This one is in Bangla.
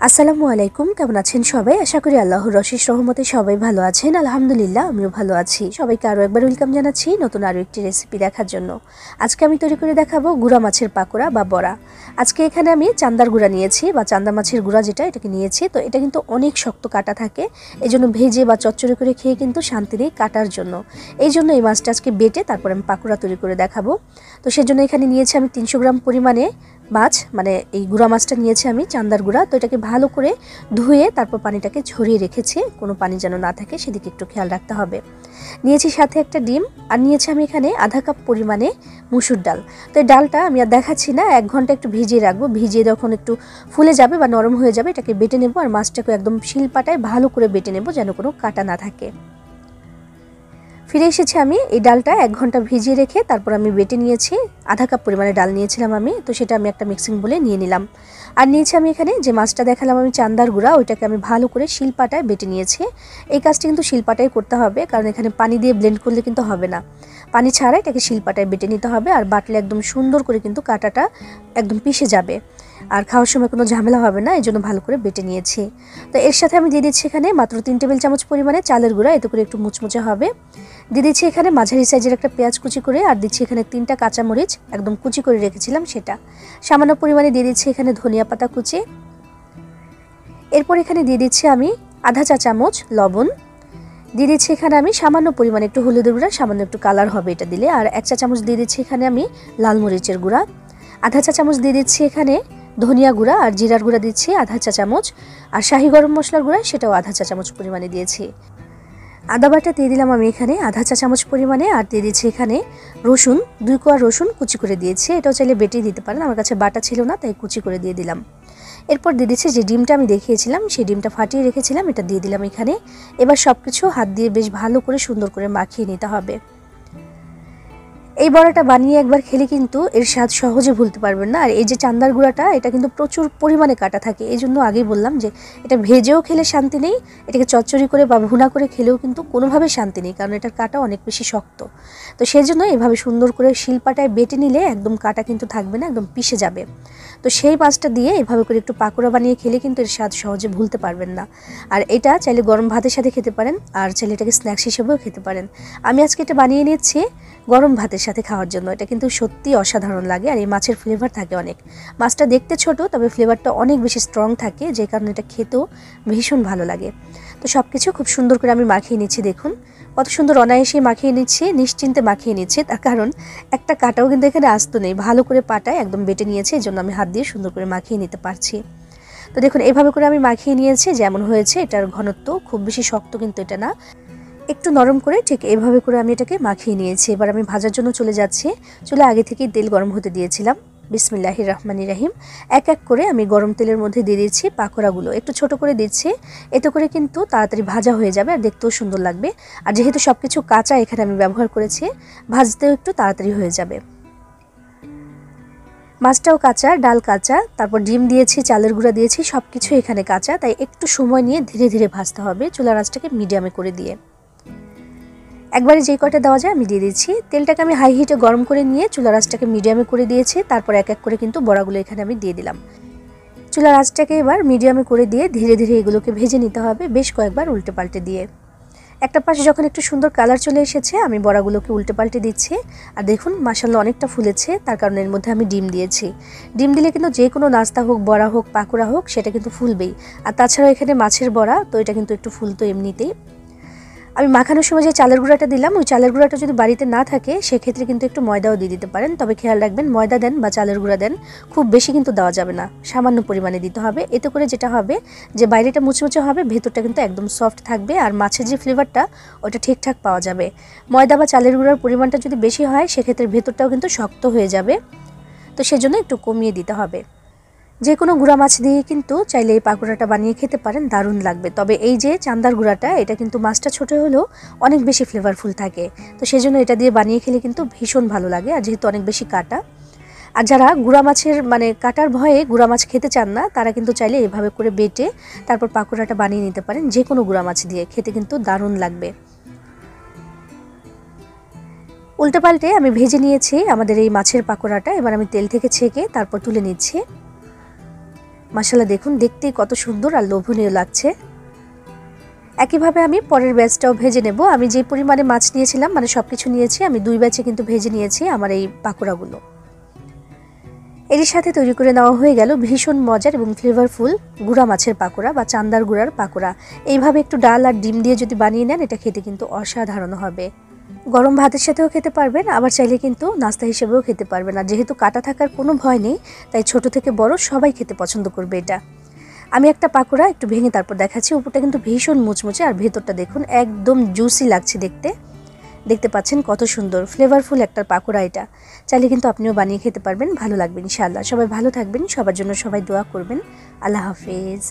আসসালামু আলাইকুম, কেমন আছেন সবাই? আশা করি আল্লাহর অশেষ রহমতে সবাই ভালো আছেন। আলহামদুলিল্লাহ, আমিও ভালো আছি। সবাইকে আরও একবার ওয়েলকাম জানাচ্ছি নতুন আরও একটি রেসিপি দেখার জন্য। আজকে আমি তৈরি করে দেখাবো গুঁড়া মাছের পাকোড়া বা বড়া। আজকে এখানে আমি চান্দার গুঁড়া নিয়েছি বা চান্দা মাছের গুঁড়া যেটা, এটাকে নিয়েছি। তো এটা কিন্তু অনেক শক্ত কাটা থাকে, এই জন্য ভেজে বা চচ্চড়ি করে খেয়ে কিন্তু শান্তি নেই কাটার জন্য। এই জন্য এই মাছটা আজকে বেটে তারপর আমি পাকোড়া তৈরি করে দেখাবো। তো সেজন্য এখানে নিয়েছি আমি 300 গ্রাম পরিমাণে মাছ, মানে এই গুঁড়া মাছটা নিয়েছি আমি চান্দার গুঁড়া। তো এটাকে ভালো করে ধুয়ে তারপর পানিটাকে ঝরিয়ে রেখেছি, কোনো পানি যেন না থাকে সেদিকে একটু খেয়াল রাখতে হবে। নিয়েছি সাথে একটা ডিম, আর নিয়েছি আমি এখানে আধা কাপ পরিমাণে মুসুর ডাল। তো এই ডালটা আমি আর দেখাচ্ছি না, 1 ঘন্টা একটু ভিজিয়ে রাখবো। ভিজিয়ে যখন একটু ফুলে যাবে বা নরম হয়ে যাবে, এটাকে বেটে নেবো। আর মাছটাকে একদম শিলপাটায় ভালো করে বেটে নেবো, যেন কোনো কাটা না থাকে। ফিরে এসেছি আমি। এই ডালটা 1 ঘন্টা ভিজিয়ে রেখে তারপর আমি বেটে নিয়েছি। আধা কাপ পরিমাণে ডাল নিয়েছিলাম আমি, তো সেটা আমি একটা মিক্সিং বলে নিয়ে নিলাম। আর নিয়েছি আমি এখানে যে মাছটা দেখালাম আমি চান্দার গুঁড়া, ওইটাকে আমি ভালো করে শিলপাটায় বেটে নিয়েছি। এই কাজটি কিন্তু শিলপাটায় করতে হবে, কারণ এখানে পানি দিয়ে ব্লেন্ড করলে কিন্তু হবে না। পানি ছাড়া এটাকে শিলপাটায় বেটে নিতে হবে। আর বাটলে একদম সুন্দর করে কিন্তু কাটাটা একদম পিষে যাবে, আর খাওয়ার সময় কোনো ঝামেলা হবে না। এই জন্য ভালো করে বেটে নিয়েছি। তো এর সাথে আমি দিয়ে দিচ্ছি এখানে মাত্র 3 টেবিল চামচ পরিমাণে চালের গুঁড়া, এতে করে একটু মুচমুচে হবে। দিয়ে দিচ্ছি এখানে মাঝারি সাইজের একটা পেঁয়াজ কুচি করে, আর দিচ্ছি এখানে 3টা কাঁচামরিচ একদম কুচি করে রেখেছিলাম সেটা। সামান্য পরিমাণে দিয়ে দিচ্ছি এখানে ধনিয়া পাতা কুচি। এরপর এখানে দিয়ে দিচ্ছি আমি আধা চা চামচ লবণ। দিয়ে দিচ্ছি এখানে আমি সামান্য পরিমাণে একটু হলুদের গুঁড়া, সামান্য একটু কালার হবে এটা দিলে। আর 1 চা চামচ দিয়ে দিচ্ছি এখানে আমি লাল মরিচের গুঁড়া। আধা চা চামচ দিয়ে দিচ্ছি এখানে ধনিয়া গুঁড়া, আর জিরার গুঁড়া দিচ্ছি আধা চা চামচ। আর শাহি গরম মশলার গুঁড়া সেটাও আধা চা চামচ পরিমাণে দিয়েছি। আদা বাটা দিয়ে দিলাম আমি এখানে আধা চা চামচ পরিমাণে। আর দিয়ে দিচ্ছি এখানে রসুন, 2 কোয়া রসুন কুচি করে দিয়েছি। এটাও চাইলে বেটে দিতে পারেন, আমার কাছে বাটা ছিল না তাই কুচি করে দিয়ে দিলাম। এরপর দিয়ে দিচ্ছি যে ডিমটা আমি দেখিয়েছিলাম, সেই ডিমটা ফাটিয়ে রেখেছিলাম, এটা দিয়ে দিলাম এখানে। এবার সব কিছু হাত দিয়ে বেশ ভালো করে সুন্দর করে মাখিয়ে নিতে হবে। এই বড়াটা বানিয়ে একবার খেলে কিন্তু এর স্বাদ সহজে ভুলতে পারবেন না। আর এই যে চান্দার গুঁড়াটা, এটা কিন্তু প্রচুর পরিমাণে কাটা থাকে, এই জন্য আগেই বললাম যে এটা ভেজেও খেলে শান্তি নেই, এটাকে চচ্চড়ি করে বা ভুনা করে খেলেও কিন্তু কোনোভাবে শান্তি নেই, কারণ এটার কাটা অনেক বেশি শক্ত। তো সেই জন্য এভাবে সুন্দর করে শিলপাটায় বেটে নিলে একদম কাটা কিন্তু থাকবে না, একদম পিষে যাবে। তো সেই মাছটা দিয়ে এভাবে করে একটু পাকোড়া বানিয়ে খেলে কিন্তু এর স্বাদ সহজে ভুলতে পারবেন না। আর এটা চাইলে গরম ভাতের সাথে খেতে পারেন, আর চাইলে এটাকে স্ন্যাক্স হিসেবেও খেতে পারেন। আমি আজকে এটা বানিয়ে নিচ্ছি গরম ভাতের সাথে খাওয়ার জন্য। এটা কিন্তু সত্যি অসাধারণ লাগে, আর এই মাছের ফ্লেভার থাকে অনেক। মাছটা দেখতে ছোট, তবে ফ্লেভারটা অনেক বেশি স্ট্রং থাকে, যে কারণে এটা খেতেও ভীষণ ভালো লাগে। তো সব কিছু খুব সুন্দর করে আমি মাখিয়ে নিচ্ছি। দেখুন কত সুন্দর অনায়াসে মাখিয়ে নিচ্ছি, নিশ্চিন্তে মাখিয়ে নিচ্ছি। তার কারণ একটা কাটাও কিন্তু এখানে আস্ত নেই, ভালো করে পাটায় একদম বেটে নিয়েছে, এই জন্য আমি হাত দিয়ে সুন্দর করে মাখিয়ে নিতে পারছি। তো দেখুন এভাবে করে আমি মাখিয়ে নিয়েছি, যেমন হয়েছে। এটার ঘনত্ব খুব বেশি শক্ত কিন্তু এটা না, একটু নরম করে ঠিক এভাবে করে আমি এটাকে মাখিয়ে নিয়েছি। এবার আমি ভাজার জন্য চলে যাচ্ছি। চুলা আগে থেকেই তেল গরম হতে দিয়েছিলাম। বিসমিল্লাহির রহমানির রহিম। এক এক করে আমি গরম তেলের মধ্যে দিয়ে দিচ্ছি পাকোড়াগুলো, একটু ছোট করে দিচ্ছি, এতে করে কিন্তু তাড়াতাড়ি ভাজা হয়ে যাবে আর দেখতেও সুন্দর লাগবে। আর যেহেতু সব কিছু কাঁচা এখানে আমি ব্যবহার করেছি, ভাজতেও একটু তাড়াতাড়ি হয়ে যাবে। মাছটাও কাঁচা, ডাল কাঁচা, তারপর ডিম দিয়েছি, চালের গুঁড়া দিয়েছি, সব কিছু এখানে কাঁচা, তাই একটু সময় নিয়ে ধীরে ধীরে ভাজতে হবে, চুলার আঁচটাকে মিডিয়ামে করে দিয়ে। একবারে যেই কয়টা দেওয়া যায় আমি দিয়ে দিচ্ছি। তেলটাকে আমি হাই হিটে গরম করে নিয়ে চুলার আঁচটাকে মিডিয়ামে করে দিয়েছি। তারপর এক এক করে কিন্তু বড়াগুলো এখানে আমি দিয়ে দিলাম। চুলার আঁচটাকে এবার মিডিয়ামে করে দিয়ে ধীরে ধীরে এগুলোকে ভেজে নিতে হবে, বেশ কয়েকবার উল্টে পাল্টে দিয়ে। একটা পাশে যখন একটু সুন্দর কালার চলে এসেছে, আমি বড়াগুলোকে উল্টে পাল্টে দিচ্ছি। আর দেখুন মাশাআল্লাহ অনেকটা ফুলেছে, তার কারণে এর মধ্যে আমি ডিম দিয়েছি। ডিম দিলে কিন্তু যে কোনো নাস্তা হোক, বড়া হোক, পাকোড়া হোক, সেটা কিন্তু ফুলবেই। আর তাছাড়াও এখানে মাছের বড়া, তো এটা কিন্তু একটু ফুলতো এমনিতেই। আমি মাখানোর সময় যে চালের গুঁড়াটা দিলাম, ওই চালের গুঁড়াটা যদি বাড়িতে না থাকে সেক্ষেত্রে কিন্তু একটু ময়দাও দিয়ে দিতে পারেন, তবে খেয়াল রাখবেন ময়দা দেন বা চালের গুঁড়া দেন, খুব বেশি কিন্তু দেওয়া যাবে না, সামান্য পরিমাণে দিতে হবে। এতে করে যেটা হবে যে বাইরেটা মুচমুচে হবে, ভেতরটা কিন্তু একদম সফট থাকবে, আর মাছের যে ফ্লেভারটা ওটা ঠিকঠাক পাওয়া যাবে। ময়দা বা চালের গুঁড়ার পরিমাণটা যদি বেশি হয়, সেক্ষেত্রে ভেতরটাও কিন্তু শক্ত হয়ে যাবে, তো সেজন্য একটু কমিয়ে দিতে হবে। যে কোনো গুঁড়া মাছ দিয়ে কিন্তু চাইলে এই পাকোড়াটা বানিয়ে খেতে পারেন, দারুণ লাগবে। তবে এই যে চান্দার গুঁড়াটা, এটা কিন্তু মাছটা ছোট হলেও অনেক বেশি ফ্লেভারফুল থাকে, তো সেজন্য এটা দিয়ে বানিয়ে খেলে কিন্তু ভীষণ ভালো লাগে। আর যেহেতু অনেক বেশি কাটা, আর যারা গুঁড়া মাছের মানে কাটার ভয়ে গুঁড়া মাছ খেতে চান না, তারা কিন্তু চাইলে এভাবে করে বেটে তারপর পাকোড়াটা বানিয়ে নিতে পারেন, যে কোনো গুঁড়া মাছ দিয়ে খেতে কিন্তু দারুণ লাগবে। উল্টে পাল্টে আমি ভেজে নিয়েছি আমাদের এই মাছের পাকোড়াটা। এবার আমি তেল থেকে ছেঁকে তারপর তুলে নিচ্ছি। মাশাআল্লাহ দেখুন দেখতেই কত সুন্দর আর লোভনীয় লাগছে। একইভাবে আমি পরের ব্যাচটাও ভেজে নেব। আমি যে পরিমাণে মাছ নিয়েছিলাম মানে সব কিছু নিয়েছি, আমি 2 ব্যাচে কিন্তু ভেজে নিয়েছি আমার এই পাকোড়াগুলো। এর সাথে তৈরি করে নেওয়া হয়ে গেল ভীষণ মজার এবং ফ্লেভারফুল গুঁড়া মাছের পাকোড়া বা চান্দার গুঁড়ার পাকোড়া। এইভাবে একটু ডাল আর ডিম দিয়ে যদি বানিয়ে নেন, এটা খেতে কিন্তু অসাধারণ হবে। গরম ভাতের সাথেও খেতে পারবেন, আবার চাইলে কিন্তু নাস্তা হিসেবেও খেতে পারবেন। আর যেহেতু কাটা থাকার কোনো ভয় নেই, তাই ছোট থেকে বড় সবাই খেতে পছন্দ করবে এটা। আমি একটা পাকোড়া একটু ভেঙে তারপর দেখাচ্ছি। উপরটা কিন্তু ভীষণ মুচমুচে আর ভেতরটা দেখুন একদম জুসি লাগছে দেখতে। দেখতে পাচ্ছেন কত সুন্দর ফ্লেভারফুল একটা পাকোড়া এটা। চাইলে কিন্তু আপনিও বানিয়ে খেতে পারবেন, ভালো লাগবে ইনশাআল্লাহ। সবাই ভালো থাকবেন, সবার জন্য সবাই দোয়া করবেন। আল্লাহ হাফেজ।